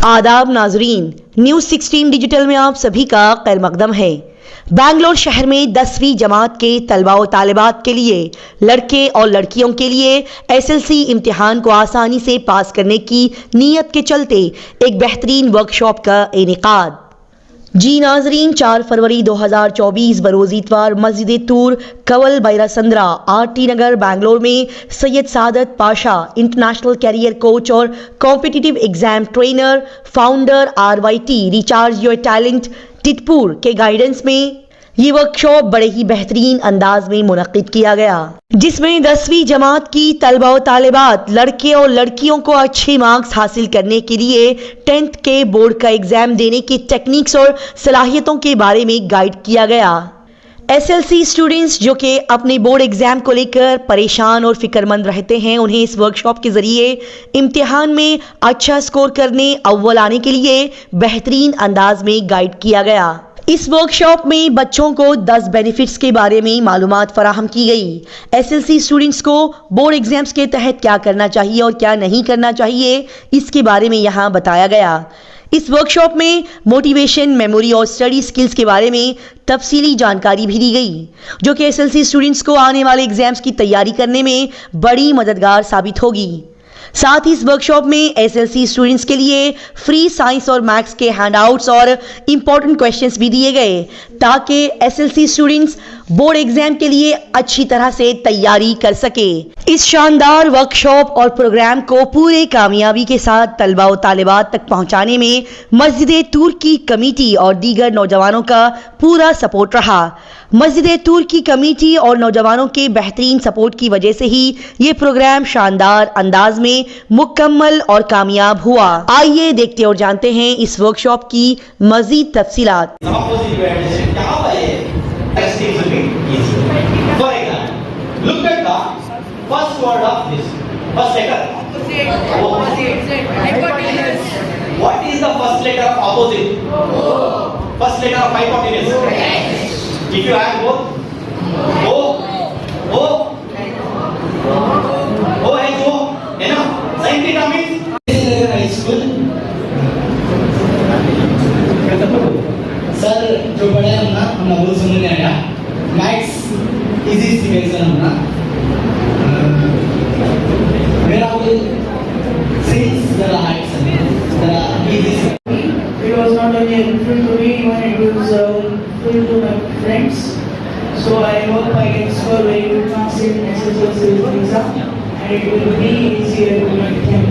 आदाब नाजरीन, news 16 digital में आप सभी का खैर मकदम है। बेंगलोर शहर में 10वीं जमात के तलबा और तालिबात के लिए लड़के और लड़कियों के लिए एसएलसी इम्तिहान को आसानी से पास करने की नीयत के चलते एक बेहतरीन वर्कशॉप का इनेकाद। जी नाजरीन, 4 फरवरी 2024 बरोज़ इतवार मस्जिद तूर कवल बैरासंद्रा आरटी नगर बेंगलोर में Syed Saadat Pasha international career coach और competitive exam trainer founder RYT recharge your talent टिटपुर के गाइडेंस में ये वर्कशॉप बड़े ही बेहतरीन अंदाज में मुनक्किद किया गया, जिसमें 10वीं जमात की तलबा और तालिबात लड़के और लड़कियों को अच्छे मार्क्स हासिल करने के लिए 10th के बोर्ड का एग्जाम देने की टेक्निक्स और सलाहियतों के बारे में गाइड किया गया। एसएलसी स्टूडेंट्स जो कि अपने बोर्ड एग्जाम को लेकर परेशान और फिक्रमंद रहते हैं, उन्हें इस वर्कशॉप के जरिए इम्तिहान में अच्छा स्कोर करने अव्वल आने के लिए बेहतरीन अंदाज में गाइड किया गया। इस वर्कशॉप में बच्चों को 10 बेनिफिट्स के बारे में मालूमात फराहम की गई। एसएलसी स्टूडेंट्स को बोर्ड एग्जाम्स के तहत क्या करना चाहिए और क्या नहीं करना चाहिए, इसके बारे में यहाँ बताया गया। इस वर्कशॉप में मोटिवेशन, मेमोरी और स्टडी स्किल्स के बारे में तफसीली जानकारी भी दी गई, जो कि एसएलसी स्टूडेंट्स को आने वाले एग्जाम्स की तैयारी करने में बड़ी मददगार साबित होगी। साथ ही इस वर्कशॉप में एसएलसी स्टूडेंट्स के लिए फ्री साइंस और मैथ्स के हैंडआउट्स और इम्पोर्टेंट क्वेश्चंस भी दिए गए, ताकि एसएलसी स्टूडेंट्स बोर्ड एग्जाम के लिए अच्छी तरह से तैयारी कर सके। इस शानदार वर्कशॉप और प्रोग्राम को पूरे कामयाबी के साथ तलबा और तालिबात तक पहुंचाने में मस्जिद तूर की कमेटी और दीगर नौजवानों का पूरा सपोर्ट रहा। मस्जिद तूर की कमेटी और नौजवानों के बेहतरीन सपोर्ट की वजह से ही ये प्रोग्राम शानदार अंदाज में मुकम्मल और कामयाब हुआ। आइए देखते और जानते हैं इस वर्कशॉप की मजीद तफसीलात। First word of this, first letter. What is the first letter of opposite? First letter of hypotenuse. If you add both, O H O, enough. Sin theta means high school. Sir जो पढ़े हम ना वो समझ नहीं आया। Maths easy सीखे sir हम ना। मेरा वो since the heights the easy. It was not only helpful to me, even it was helpful to my friends. So I hope I can score very good marks in SSLC exam, and it will be easier to make them.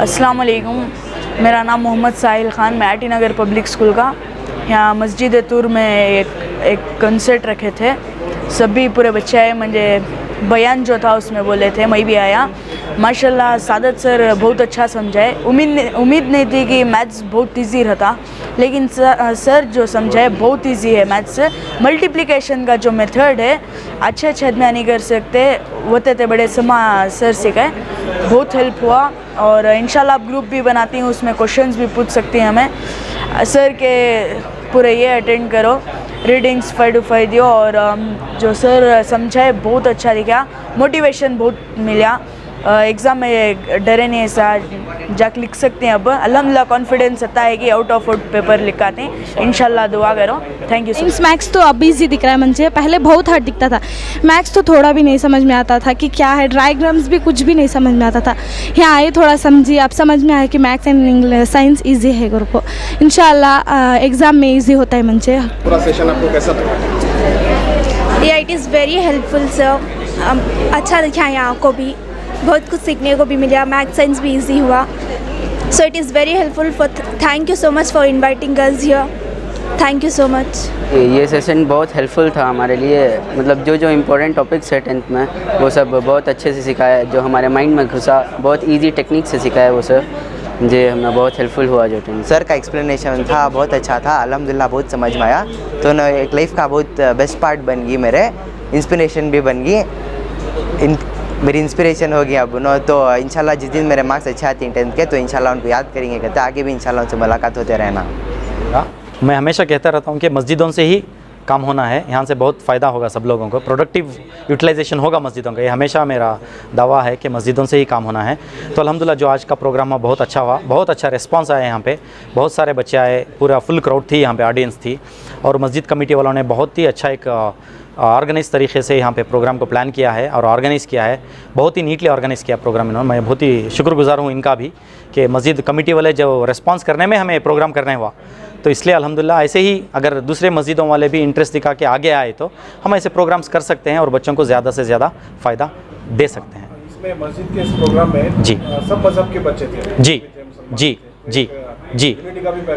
अस्सलाम वालेकुम, मेरा नाम मोहम्मद साहिल ख़ान, मैं RT नगर public school का यहाँ मस्जिद तूर में एक कंसर्ट रखे थे। सभी पूरे बच्चे आए, मुझे बयान जो था उसमें बोले थे, मैं भी आया। माशाल्लाह सादत सर बहुत अच्छा समझाए। उम्मीद नहीं थी कि मैथ्स बहुत इजी रहता, लेकिन सर जो समझाए बहुत इजी है। मैथ्स मल्टीप्लिकेशन का जो मेथड है अच्छे आदमी नहीं कर सकते, होते थे बड़े समा सर सिखाए, बहुत हेल्प हुआ। और इंशाल्लाह आप ग्रुप भी बनाती हूँ, उसमें क्वेश्चंस भी पूछ सकती हैं हमें। सर के पूरे ये अटेंड करो, रीडिंग्स 5 to 5 दियो, और जो सर समझाए बहुत अच्छा दिखा, मोटिवेशन बहुत मिला। एग्ज़ाम में डरे नहीं, ऐसा जाके लिख सकते हैं। अब अल्हम्दुलिल्लाह कॉन्फिडेंस आता है कि आउट ऑफ आउट पेपर लिखाते हैं। इंशाल्लाह दुआ करो। Thank you. मैथ्स तो अब इजी दिख रहा है मुझे, पहले बहुत हार्ड दिखता था। मैथ्स तो थोड़ा भी नहीं समझ में आता था कि क्या है, डायग्राम्स भी कुछ भी नहीं समझ में आता था। यहाँ आए थोड़ा समझिए, अब समझ में आया कि maths and English science easy है गुरु को। इंशाल्लाह एग्ज़ाम में ईजी होता है मुझे। पूरा सेशन आपको कैसा था? It is very helpful sir, अच्छा दिखा यहाँ को भी, बहुत कुछ सीखने को भी मिला। मैथ साइंस भी इजी हुआ, so it is very helpful for. Thank you so much for inviting us here, thank you so much. ये सेशन बहुत हेल्पफुल था हमारे लिए, मतलब जो इम्पोर्टेंट टॉपिक्स है 10th में वो सब बहुत अच्छे से सिखाया, जो हमारे माइंड में घुसा, बहुत इजी टेक्निक से सिखाया वो सर, मुझे हमें बहुत हेल्पफुल हुआ। जो 10th सर का एक्सप्लेनेशन था बहुत अच्छा था, अल्हम्दुलिल्लाह बहुत समझ में आया। तो ना एक लाइफ का बहुत बेस्ट पार्ट बन गई, मेरे इंस्पिरेशन भी बन गई, मेरी इंस्पिरेशन हो गया अब नो। तो इंशाल्लाह जिस दिन मेरे मार्क्स अच्छे आते हैं 10th के, तो इंशाल्लाह उनको याद करेंगे, कहते आगे भी इंशाल्लाह उनसे मुलाकात होते रहना। मैं हमेशा कहता रहता हूँ कि मस्जिदों से ही काम होना है, यहाँ से बहुत फ़ायदा होगा सब लोगों को, प्रोडक्टिव यूटिलाइजेशन होगा मस्जिदों का। ये हमेशा मेरा दावा है कि मस्जिदों से ही काम होना है। तो अल्हम्दुलिल्लाह जो आज का प्रोग्राम हुआ बहुत अच्छा हुआ, बहुत अच्छा रिस्पांस आया यहाँ पे, बहुत सारे बच्चे आए, पूरा फुल क्राउड थी यहाँ पे, ऑडियंस थी। और मस्जिद कमेटी वालों ने बहुत ही अच्छा एक ऑर्गेनाइज तरीके से यहाँ पे प्रोग्राम को प्लान किया है और ऑर्गेनाइज़ किया है। बहुत ही नीटली ऑर्गेनाइज़ किया प्रोग्राम इन्होंने। मैं बहुत ही शुक्रगुजार हूँ इनका भी कि मस्जिद कमेटी वाले जो रिस्पांस करने में हमें प्रोग्राम करने हुआ। तो इसलिए अल्हम्दुलिल्लाह ऐसे ही अगर दूसरे मस्जिदों वाले भी इंटरेस्ट दिखा के आगे आए तो हम ऐसे प्रोग्राम्स कर सकते हैं और बच्चों को ज़्यादा से ज़्यादा फ़ायदा दे सकते हैं। इसमें मस्जिद के इस प्रोग्राम में जी सब मजहब के बच्चे थे। जी जी जी जी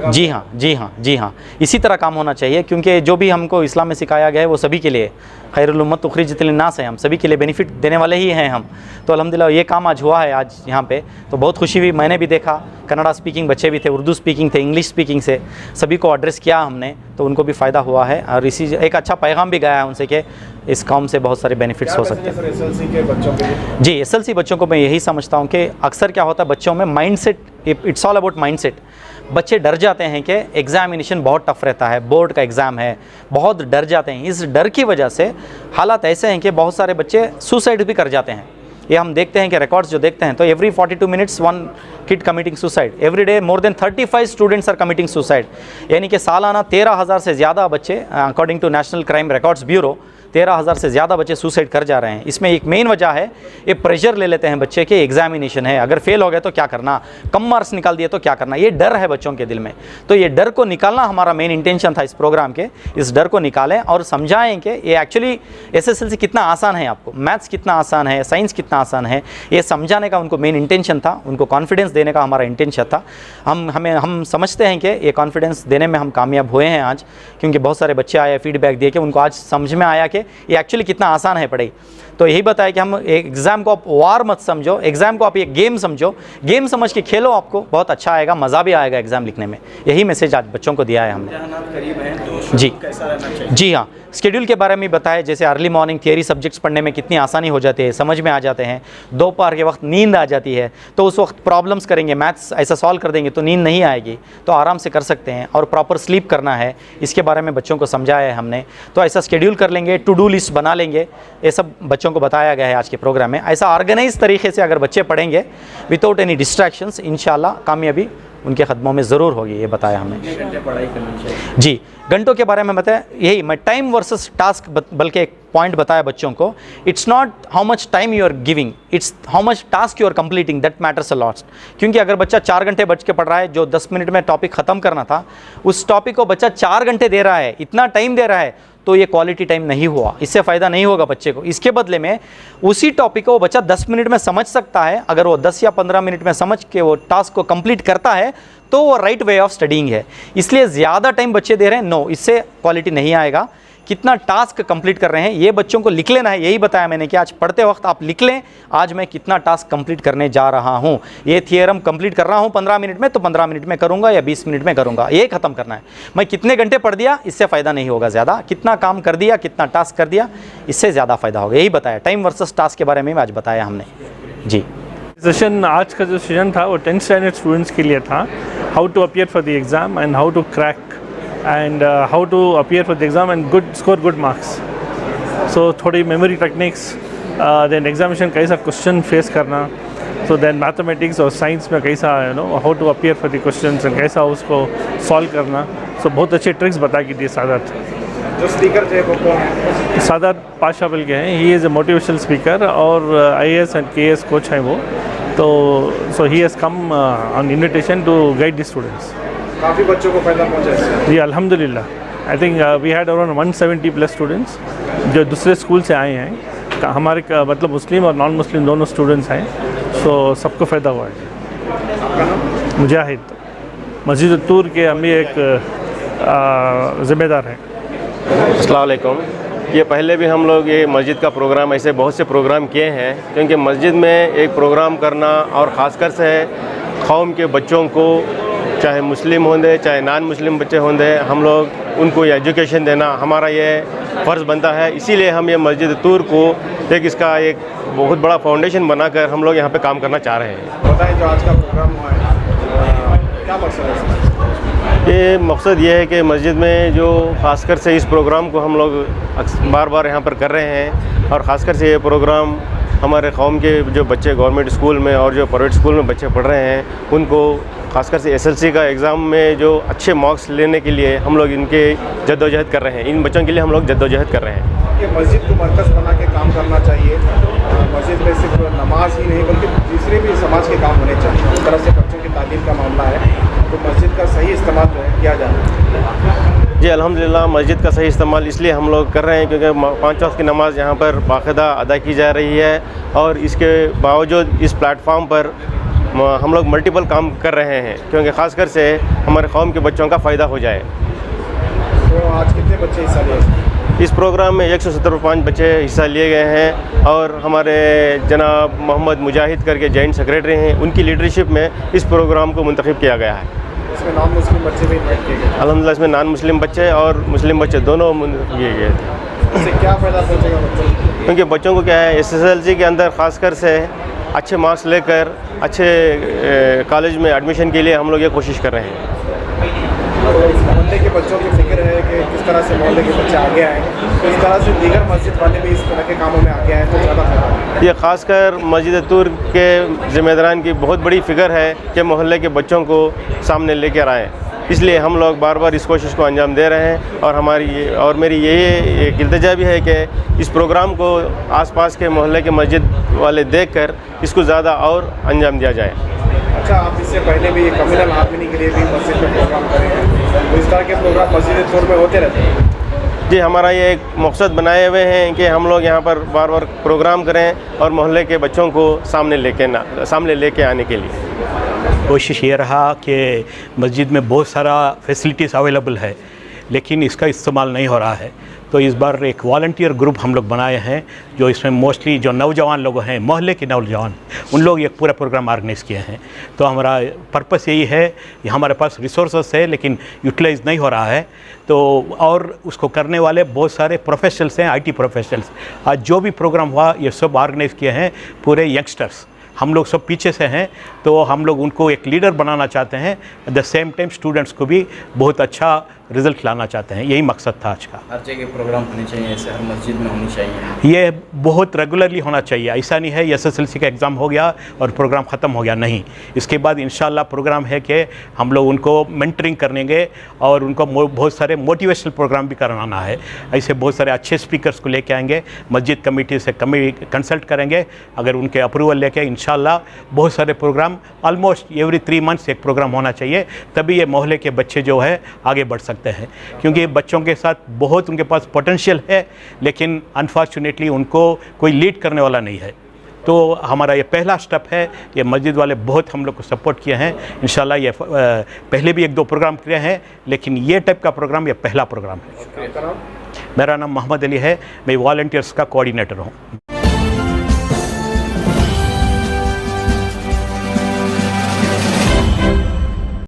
जी हाँ जी हाँ जी हाँ, इसी तरह काम होना चाहिए, क्योंकि जो भी हमको इस्लाम में सिखाया गया है वो सभी के लिए खैरुल उम्मत उखरिजत लिन्नास है, हम सभी के लिए बेनिफिट देने वाले ही हैं हम। तो अल्हम्दुलिल्लाह ये काम आज हुआ है आज यहाँ पे, तो बहुत खुशी हुई। मैंने भी देखा कन्नड़ा स्पीकिंग बच्चे भी थे, उर्दू स्पीकिंग थे, इंग्लिश स्पीकिंग से सभी को एड्रेस किया हमने, तो उनको भी फ़ायदा हुआ है और इसी एक अच्छा पैगाम भी गया है उनसे कि इस काम से बहुत सारे बेनिफिट्स हो सकते हैं। एसएलसी के बच्चों के लिए जी, एसएलसी बच्चों को मैं यही समझता हूँ कि अक्सर क्या होता है बच्चों में mindset, it's all about mindset. बच्चे डर जाते हैं कि एग्जामिनेशन बहुत टफ रहता है, बोर्ड का एग्ज़ाम है, बहुत डर जाते हैं। इस डर की वजह से हालात ऐसे हैं कि बहुत सारे बच्चे सुसाइड भी कर जाते हैं। ये हम देखते हैं कि रिकॉर्ड्स जो देखते हैं तो every 42 minutes one kid committing suicide, every day more than 35 students are committing suicide. यानी कि सालाना 13,000 से ज़्यादा बच्चे, according to national crime records bureau, 13,000 से ज़्यादा बच्चे सुसाइड कर जा रहे हैं। इसमें एक मेन वजह है ये प्रेशर ले लेते हैं बच्चे के, एग्जामिनेशन है, अगर फेल हो गए तो क्या करना, कम मार्क्स निकाल दिए तो क्या करना, ये डर है बच्चों के दिल में। तो ये डर को निकालना हमारा मेन इंटेंशन था इस प्रोग्राम के। इस डर को निकालें और समझाएं कि ये एक्चुअली एसएसएलसी कितना आसान है, आपको मैथ्स कितना आसान है, साइंस कितना आसान है, ये समझाने का उनको मेन इंटेंशन था, उनको कॉन्फिडेंस देने का हमारा इंटेंशन था। हम समझते हैं कि ये कॉन्फिडेंस देने में हम कामयाब हुए हैं आज, क्योंकि बहुत सारे बच्चे आए फीडबैक दिए कि उनको आज समझ में आया कि ये एक्चुअली कितना आसान है पढ़ाई। तो यही बताया कि हम एग्ज़ाम को आप वार मत समझो, एग्ज़ाम को आप एक गेम समझो, गेम समझ के खेलो, आपको बहुत अच्छा आएगा, मज़ा भी आएगा एग्ज़ाम लिखने में। यही मैसेज आज बच्चों को दिया है हमने। जी जी हाँ, शेड्यूल के बारे में बताया, जैसे अर्ली मॉर्निंग थियरी सब्जेक्ट्स पढ़ने में कितनी आसानी हो जाती है, समझ में आ जाते हैं। दोपहर के वक्त नींद आ जाती है, तो उस वक्त प्रॉब्लम्स करेंगे, मैथ्स ऐसा सॉल्व कर देंगे तो नींद नहीं आएगी, तो आराम से कर सकते हैं। और प्रॉपर स्लीप करना है, इसके बारे में बच्चों को समझाया है हमने। तो ऐसा शेड्यूल कर लेंगे, टू डू लिस्ट बना लेंगे, ये सब बच्चों को बताया गया है आज के प्रोग्राम में। ऐसा ऑर्गेनाइज तरीके से अगर बच्चे पढ़ेंगे विदाउट एनी डिस्ट्रैक्शंस, इंशाल्लाह कामयाबी उनके कदमों में ज़रूर होगी, ये बताया हमने। पढ़ाई करनी चाहिए जी, घंटों के बारे में बताया, यही मैं टाइम वर्सेस टास्क बल्कि एक पॉइंट बताया बच्चों को। It's not how much time you are giving, it's how much task you are completing, that matters a lot. क्योंकि अगर बच्चा 4 घंटे बच के पढ़ रहा है, जो 10 मिनट में टॉपिक ख़त्म करना था, उस टॉपिक को बच्चा 4 घंटे दे रहा है, इतना टाइम दे रहा है, तो ये क्वालिटी टाइम नहीं हुआ, इससे फ़ायदा नहीं होगा बच्चे को। इसके बदले में उसी टॉपिक को वो बच्चा 10 मिनट में समझ सकता है, अगर वो 10 या 15 मिनट में समझ के वो टास्क को कंप्लीट करता है तो वो राइट वे ऑफ स्टडीइंग है। इसलिए ज़्यादा टाइम बच्चे दे रहे हैं, नो, इससे क्वालिटी नहीं आएगा। कितना टास्क कंप्लीट कर रहे हैं ये बच्चों को लिख लेना है, यही बताया मैंने कि आज पढ़ते वक्त आप लिख लें, आज मैं कितना टास्क कंप्लीट करने जा रहा हूँ, ये थियरम कंप्लीट कर रहा हूँ 15 मिनट में, तो 15 मिनट में करूँगा या 20 मिनट में करूँगा, ये ख़त्म करना है। मैं कितने घंटे पढ़ दिया, इससे फ़ायदा नहीं होगा ज़्यादा, कितना काम कर दिया, कितना टास्क कर दिया, इससे ज़्यादा फ़ायदा होगा, यही बताया। टाइम वर्सेस टास्क के बारे में आज बताया हमने। जी, सेशन आज का जो सेशन था वो 10th स्टैंडर्ड स्टूडेंट्स के लिए था, how to appear for the exam and how to crack and how to appear for the exam and score good marks. So थोड़ी memory techniques, then examination कैसा question face करना, so then mathematics और science में कैसा how to appear for the questions and कैसा उसको solve करना, so बहुत अच्छे tricks बता के दिए सादात। जो स्पीकर थे वो कौन है? सादात पाशा बिल के हैं, he is a motivational speaker और IAS and KS coach हैं वो, तो so he has come on invitation to guide the students. काफ़ी बच्चों को फायदा पहुंचा है जी अल्हम्दुलिल्लाह। I think we had around 170 plus students जो दूसरे स्कूल से आए हैं, हमारे मतलब मुस्लिम और नॉन मुस्लिम दोनों स्टूडेंट्स हैं, सो सबको फ़ायदा हुआ है। मुजाहिद मस्जिद तूर के हम भी एक ज़िम्मेदार हैं। अस्सलाम वालेकुम। ये पहले भी हम लोग ये मस्जिद का प्रोग्राम, ऐसे बहुत से प्रोग्राम किए हैं, क्योंकि मस्जिद में एक प्रोग्राम करना और ख़ासकर से कौम के बच्चों को, चाहे मुस्लिम होंगे चाहे नॉन मुस्लिम बच्चे होंगे, हम लोग उनको ये एजुकेशन देना हमारा ये फ़र्ज़ बनता है। इसीलिए हम ये मस्जिद तूर को एक इसका एक बहुत बड़ा फाउंडेशन बनाकर हम लोग यहाँ पे काम करना चाह रहे हैं। बताएं जो आज का प्रोग्राम हुआ है क्या मकसद है? ये मकसद ये है कि मस्जिद में जो ख़ासकर से इस प्रोग्राम को हम लोग बार बार यहाँ पर कर रहे हैं, और ख़ासकर से ये प्रोग्राम हमारे कौम के जो बच्चे गवर्नमेंट स्कूल में और जो प्राइवेट स्कूल में बच्चे पढ़ रहे हैं उनको खासकर से एसएलसी का एग्ज़ाम में जो अच्छे मार्क्स लेने के लिए हम लोग इनके जद्दोजहद कर रहे हैं। इन बच्चों के लिए हम लोग जद्दोजहद कर रहे हैं। ये मस्जिद को मरकज़ बना के काम करना चाहिए। मस्जिद में सिर्फ नमाज ही नहीं बल्कि दूसरे भी समाज के काम होने चाहिए। इस तरह से बच्चों की तालीम का मामला है तो मस्जिद का सही इस्तेमाल जो है किया जाए। जी अल्हम्दुलिल्लाह, मस्जिद का सही इस्तेमाल इसलिए हम लोग कर रहे हैं क्योंकि 5 वक्त की नमाज़ यहाँ पर बाकायदा अदा की जा रही है, और इसके बावजूद इस प्लेटफॉर्म पर हम लोग मल्टीपल काम कर रहे हैं क्योंकि ख़ासकर से हमारे कौम के बच्चों का फ़ायदा हो जाए। तो आज कितने बच्चे हिस्सा लिए? इस प्रोग्राम में 175 बच्चे हिस्सा लिए गए हैं, और हमारे जनाब मोहम्मद मुजाहिद करके जॉइंट सेक्रेटरी हैं, उनकी लीडरशिप में इस प्रोग्राम को मुंतखब किया गया है। इसमें नॉन मुस्लिम बच्चे भी इन्वाइट किए गए? अल्हम्दुलिल्लाह, इसमें नॉन मुस्लिम बच्चे और मुस्लिम बच्चे दोनों किए गए थे। इससे क्या फ़ायदा पहुँचेगा बच्चों को? क्योंकि बच्चों को क्या है, एसएसएलसी के अंदर ख़ासकर से अच्छे मार्क्स लेकर अच्छे कॉलेज में एडमिशन के लिए हम लोग ये कोशिश कर रहे हैं। मोहल्ले के बच्चों की फिक्र है कि किस तरह से मोहल्ले के बच्चे आगे आए, तो इस तरह से दीगर मस्जिद वाले भी इस तरह के कामों में आगे आए तो ज़्यादा फायदा। ये ख़ासकर मस्जिद तुर के ज़िम्मेदारान की बहुत बड़ी फ़िक्र है कि मोहल्ले के बच्चों को सामने लेकर आएँ, इसलिए हम लोग बार बार इस कोशिश को अंजाम दे रहे हैं। और मेरी यही एक इल्तिजा भी है कि इस प्रोग्राम को आसपास के मोहल्ले के मस्जिद वाले देखकर इसको ज़्यादा और अंजाम दिया जाए। अच्छा, आप इससे पहले भी कम्युनल हार्मनी के लिए भी मस्जिद में प्रोग्राम करें हैं, तो इस तरह के प्रोग्राम मस्जिद तुर में होते रहते हैं? जी, हमारा ये एक मकसद बनाए हुए हैं कि हम लोग यहाँ पर बार बार प्रोग्राम करें और मोहल्ले के बच्चों को सामने लेके आने के लिए कोशिश ये रहा कि मस्जिद में बहुत सारा फैसिलिटीज़ अवेलेबल है लेकिन इसका इस्तेमाल नहीं हो रहा है। तो इस बार एक वॉलंटियर ग्रुप हम लोग बनाए हैं जो इसमें मोस्टली जो नौजवान लोग हैं, मोहल्ले के नौजवान, उन लोग एक पूरा प्रोग्राम ऑर्गेनाइज़ किए हैं। तो हमारा पर्पस यही है कि हमारे पास रिसोर्सेस है लेकिन यूटिलाइज़ नहीं हो रहा है, तो और उसको करने वाले बहुत सारे प्रोफेशनल्स हैं, आईटी प्रोफेशनल्स। आज जो भी प्रोग्राम हुआ ये सब ऑर्गेनाइज़ किए हैं पूरे यंगस्टर्स, हम लोग सब पीछे से हैं, तो हम लोग उनको एक लीडर बनाना चाहते हैं। At the same time students को भी बहुत अच्छा रिज़ल्ट लाना चाहते हैं, यही मकसद था आज का। हर जगह प्रोग्राम होने चाहिए, ऐसे हर मस्जिद में होनी चाहिए। ये बहुत रेगुलरली होना चाहिए, ऐसा नहीं है एसएसएलसी का एग्ज़ाम हो गया और प्रोग्राम ख़त्म हो गया, नहीं। इसके बाद इंशाल्लाह प्रोग्राम है कि हम लोग उनको मेंटरिंग करेंगे और उनको बहुत सारे मोटिवेशनल प्रोग्राम भी कराना है। ऐसे बहुत सारे अच्छे स्पीकर्स को लेके आएंगे, मस्जिद कमेटी से कंसल्ट करेंगे, अगर उनके अप्रूवल लेके इंशाल्लाह बहुत सारे प्रोग्राम ऑलमोस्ट एवरी 3 मंथ्स एक प्रोग्राम होना चाहिए, तभी ये मोहल्ले के बच्चे जो है आगे बढ़ सकते हैं। क्योंकि बच्चों के साथ बहुत उनके पास पोटेंशियल है लेकिन अनफॉर्चुनेटली उनको कोई लीड करने वाला नहीं है। तो हमारा ये पहला स्टेप है, ये मस्जिद वाले बहुत हम लोग को सपोर्ट किए हैं। इंशाल्लाह ये पहले भी 1-2 प्रोग्राम किए हैं लेकिन ये टाइप का प्रोग्राम ये पहला प्रोग्राम है। मेरा नाम मोहम्मद अली है, मैं वॉलंटियर्स का कोऑर्डिनेटर हूँ।